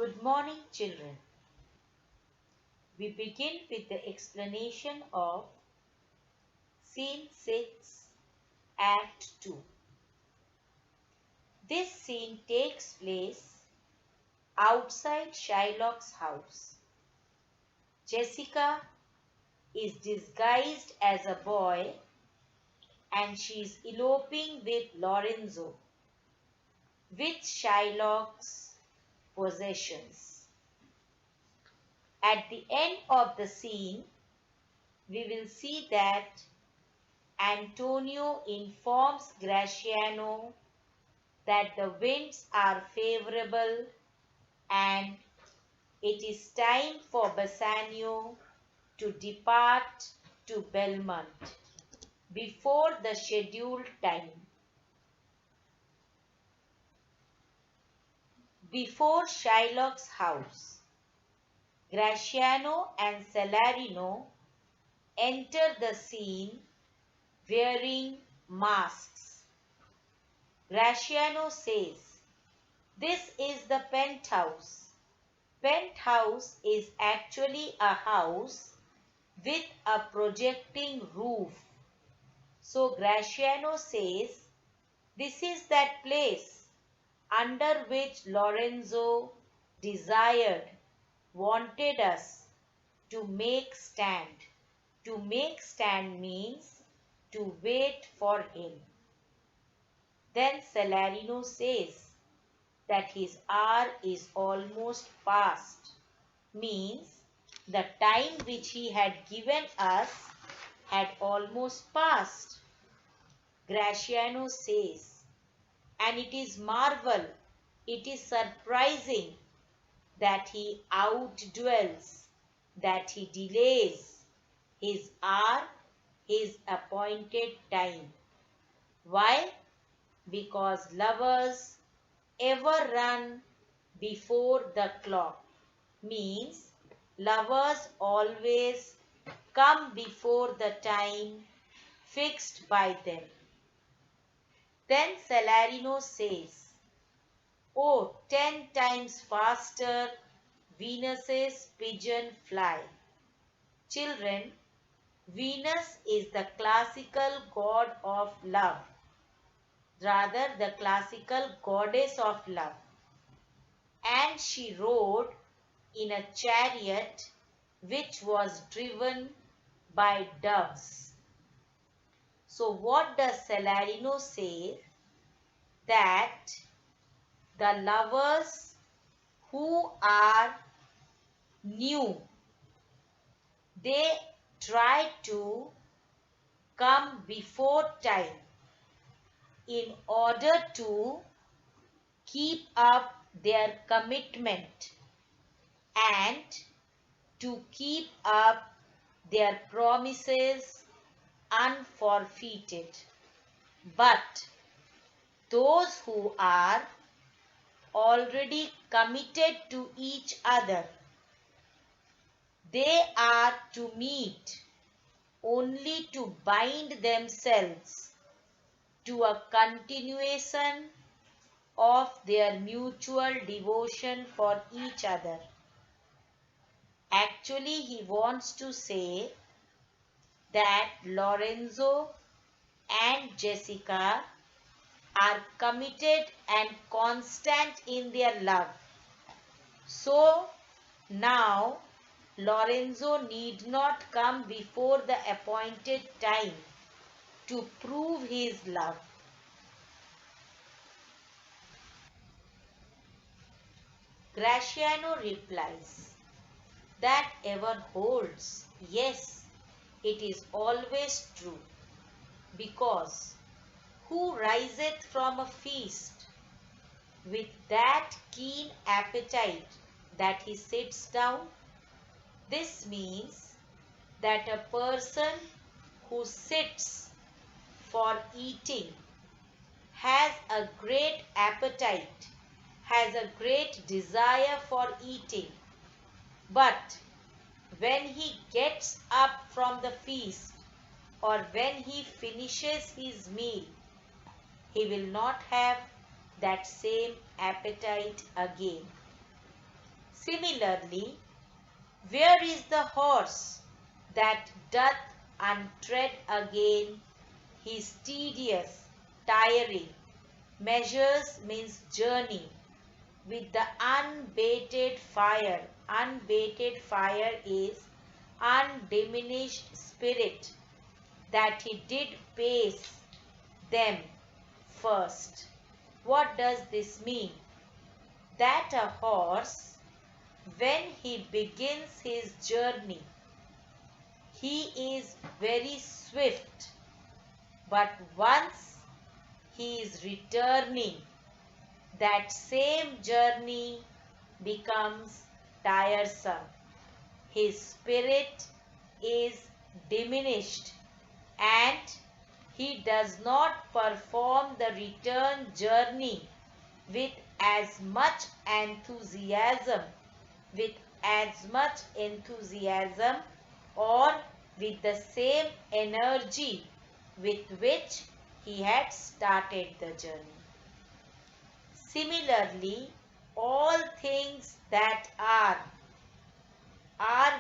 Good morning, children. We begin with the explanation of Scene 6, Act 2. This scene takes place outside Shylock's house. Jessica is disguised as a boy and she is eloping with Lorenzo, with Shylock's possessions. At the end of the scene, we will see that Antonio informs Graciano that the winds are favorable and it is time for Bassanio to depart to Belmont before the scheduled time. Before Shylock's house, Graciano and Salarino enter the scene wearing masks. Graciano says, "This is the penthouse." Penthouse is actually a house with a projecting roof. So Graciano says, "This is that place under which Lorenzo wanted us to make stand." To make stand means to wait for him. Then Salarino says that his hour is almost past, means the time which he had given us had almost passed. Graciano says, "And it is marvel, it is surprising that he outdwells, that he delays his hour, his appointed time." Why? Because lovers ever run before the clock, means lovers always come before the time fixed by them. Then Salarino says, "Oh, 10 times faster Venus's pigeon fly." Children, Venus is the classical god of love, rather the classical goddess of love, and she rode in a chariot which was driven by doves. So what does Salarino say? That the lovers who are new, they try to come before time in order to keep up their commitment and to keep up their promises unforfeited. But those who are already committed to each other, they are to meet only to bind themselves to a continuation of their mutual devotion for each other. Actually, he wants to say that Lorenzo and Jessica are committed and constant in their love. So now Lorenzo need not come before the appointed time to prove his love. Graciano replies, "That ever holds. Yes, it is always true. Because who riseth from a feast with that keen appetite that he sits down?" This means that a person who sits for eating has a great appetite, has a great desire for eating. But when he gets up from the feast or when he finishes his meal, he will not have that same appetite again. Similarly, where is the horse that doth untread again? His tedious, tiring, measures means journey, with the unbated fire. Unbated fire is undiminished spirit, that he did pace them first. What does this mean? That a horse, when he begins his journey, he is very swift, but once he is returning, that same journey becomes tiresome. His spirit is diminished and he does not perform the return journey with as much enthusiasm, with as much enthusiasm or with the same energy with which he had started the journey. Similarly, all things that are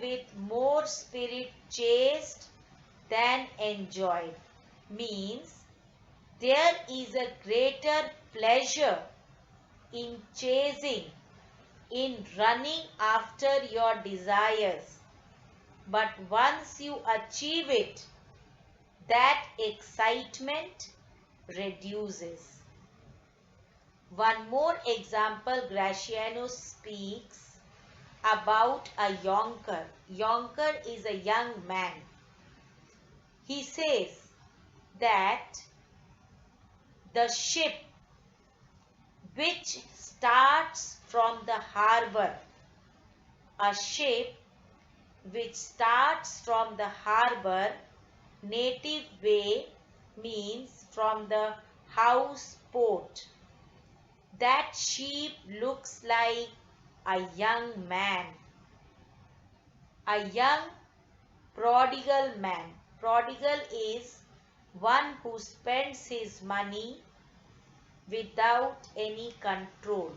with more spirit chased than enjoyed, means there is a greater pleasure in chasing, in running after your desires. But once you achieve it, that excitement reduces. One more example, Graciano speaks about a yonker. Yonker is a young man. He says that the ship which starts from the harbor, a ship which starts from the harbor, native way means from the house port. That ship looks like a young man, a young prodigal man. Prodigal is one who spends his money without any control.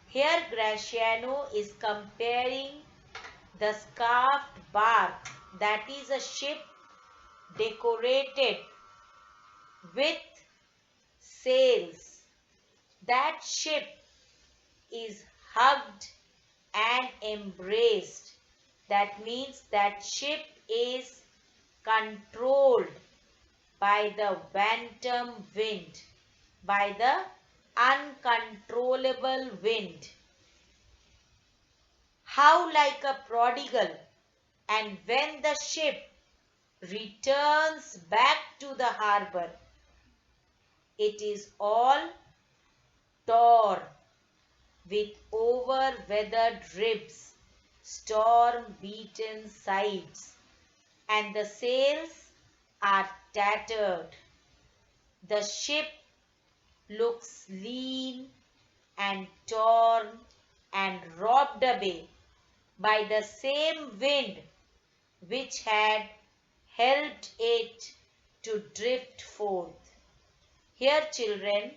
Here Graciano is comparing the scarfed bark, that is a ship decorated with sails. That ship is hugged and embraced. That means that ship is controlled by the phantom wind, by the uncontrollable wind. How like a prodigal, and when the ship returns back to the harbor, it is all torn with over-weathered ribs, storm-beaten sides, and the sails are tattered. The ship looks lean and torn and robbed away by the same wind which had helped it to drift forth. Here, children,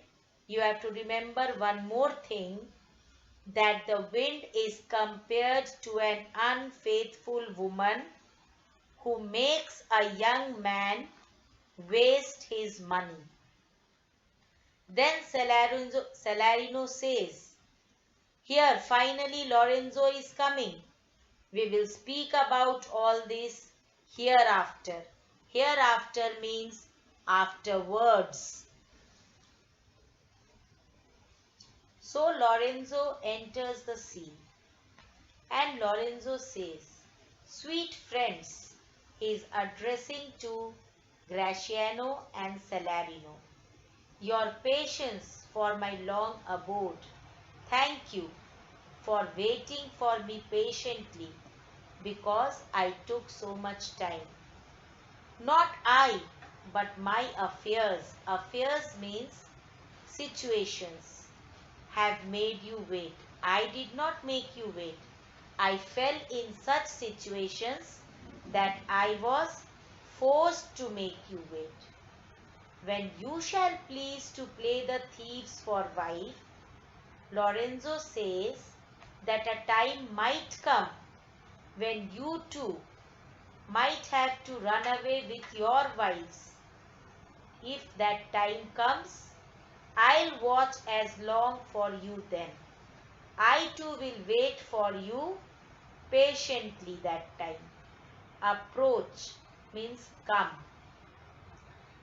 you have to remember one more thing, that the wind is compared to an unfaithful woman who makes a young man waste his money. Then Salarino says, here finally Lorenzo is coming. We will speak about all this hereafter. Hereafter means afterwards. So Lorenzo enters the scene and Lorenzo says, sweet friends, he is addressing to Graciano and Salarino. Your patience for my long abode. Thank you for waiting for me patiently, because I took so much time. Not I, but my affairs. Affairs means situations have made you wait. I did not make you wait. I fell in such situations that I was forced to make you wait. When you shall please to play the thieves for wife, Lorenzo says, that a time might come when you too might have to run away with your wives. If that time comes, I'll watch as long for you then. I too will wait for you patiently that time. Approach means come.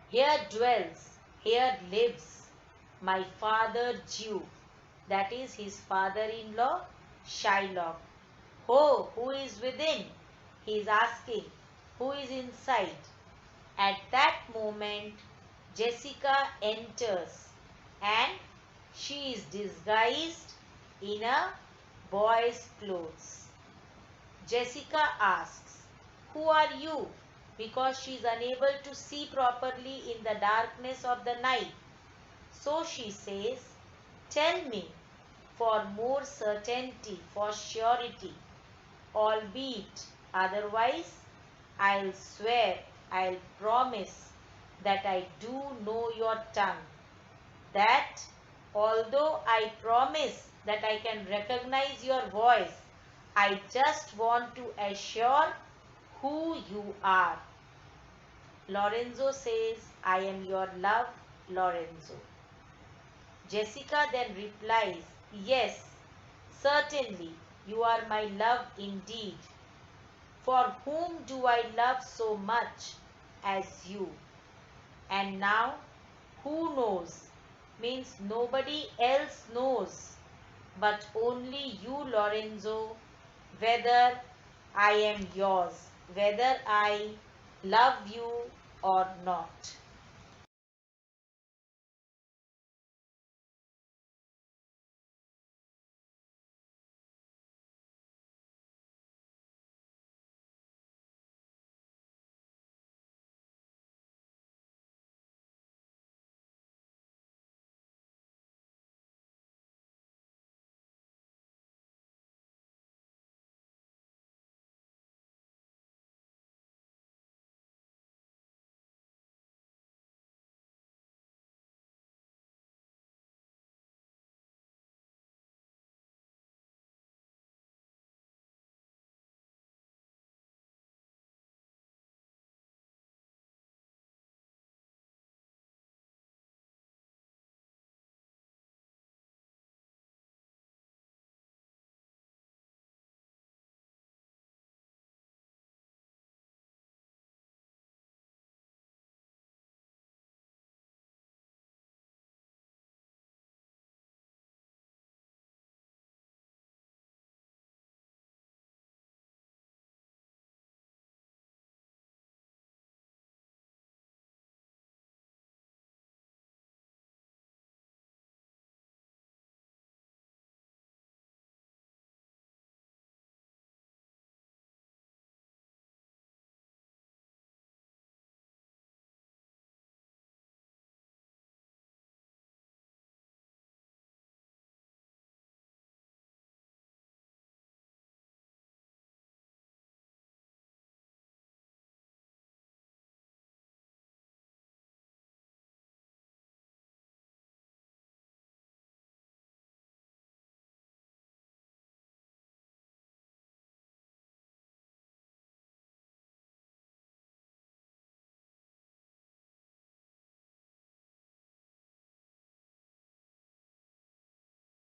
Here dwells, here lives my father Jew, that is his father-in-law Shylock. Oh, who is within? He is asking, who is inside? At that moment, Jessica enters and she is disguised in a boy's clothes. Jessica asks, who are you? Because she is unable to see properly in the darkness of the night. So she says, tell me for more certainty, for surety, albeit otherwise I'll swear, I'll promise that I do know your tongue, that although I promise that I can recognize your voice, I just want to assure who you are. Lorenzo says, I am your love, Lorenzo. Jessica then replies, yes, certainly, you are my love indeed. For whom do I love so much as you? And now, who knows means nobody else knows, but only you, Lorenzo, whether I am yours, whether I love you or not.